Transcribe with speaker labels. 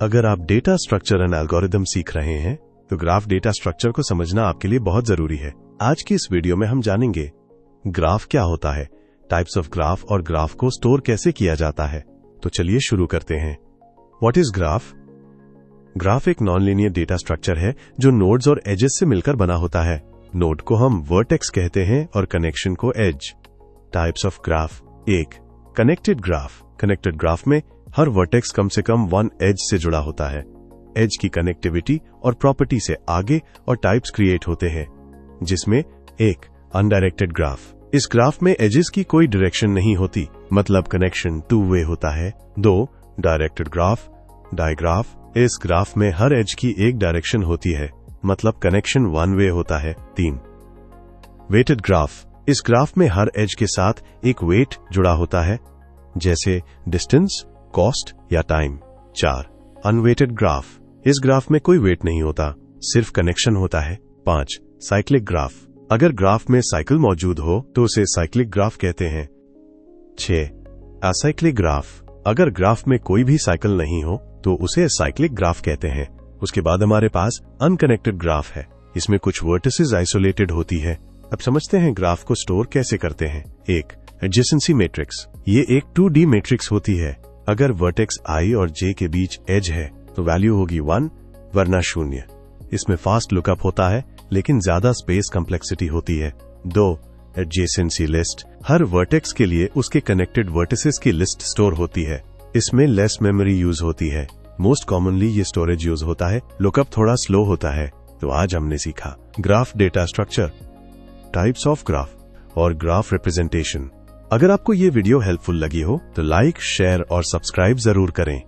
Speaker 1: अगर आप data structure and algorithm सीख रहे हैं तो ग्राफ डेटा स्ट्रक्चर को समझना आपके लिए बहुत जरूरी है। आज की इस वीडियो में हम जानेंगे ग्राफ क्या होता है, टाइप्स ऑफ ग्राफ और ग्राफ को स्टोर कैसे किया जाता है। तो चलिए शुरू करते हैं। What is graph? ग्राफ एक नॉन लीनियर डेटा स्ट्रक्चर है जो नोड्स और एजेस से मिलकर बना होता है। नोड को हम वर्टेक्स कहते हैं और कनेक्शन को एज। Types of graph. एक, कनेक्टेड ग्राफ। कनेक्टेड ग्राफ में हर वर्टेक्स कम से कम वन एज से जुड़ा होता है। एज की कनेक्टिविटी और प्रॉपर्टी से आगे और टाइप्स क्रिएट होते हैं, जिसमें एक, अनडायरेक्टेड ग्राफ। इस ग्राफ में एजेस की कोई डायरेक्शन नहीं होती, मतलब कनेक्शन टू वे होता है। दो, डायरेक्टेड ग्राफ, डायग्राफ। इस ग्राफ में हर एज की एक डायरेक्शन होती है, मतलब कनेक्शन वन वे होता है। तीन, वेटेड ग्राफ। इस ग्राफ में हर एज के साथ एक वेट जुड़ा होता है, जैसे डिस्टेंस, कॉस्ट या टाइम। चार, अनवेटेड ग्राफ। इस ग्राफ में कोई वेट नहीं होता, सिर्फ कनेक्शन होता है। पांच, साइक्लिक ग्राफ। अगर ग्राफ में साइकिल मौजूद हो तो उसे साइक्लिक ग्राफ कहते हैं। छह, असाइक्लिक ग्राफ। अगर ग्राफ में कोई भी साइकिल नहीं हो तो उसे साइक्लिक ग्राफ कहते हैं। उसके बाद हमारे पास अनकनेक्टेड ग्राफ है। इसमें कुछ वर्टिसेस आइसोलेटेड होती है। अब समझते हैं ग्राफ को स्टोर कैसे करते हैं। एक, एडजेसेंसी मैट्रिक्स। ये एक 2D मैट्रिक्स होती है। अगर वर्टेक्स i और j के बीच एज है तो वैल्यू होगी 1 वरना 0। इसमें फास्ट लुकअप होता है लेकिन ज्यादा स्पेस कॉम्प्लेक्सिटी होती है। दो, एडजेसेंसी लिस्ट। हर वर्टेक्स के लिए उसके कनेक्टेड वर्टिसेस की लिस्ट स्टोर होती है। इसमें लेस मेमोरी यूज होती है। मोस्ट कॉमनली ये स्टोरेज यूज होता है। लुकअप थोड़ा स्लो होता है। तो आज हमने सीखा graph data structure, types of graph और ग्राफ रिप्रेजेंटेशन। अगर आपको ये वीडियो हेल्पफुल लगी हो तो लाइक, शेयर और सब्सक्राइब जरूर करें।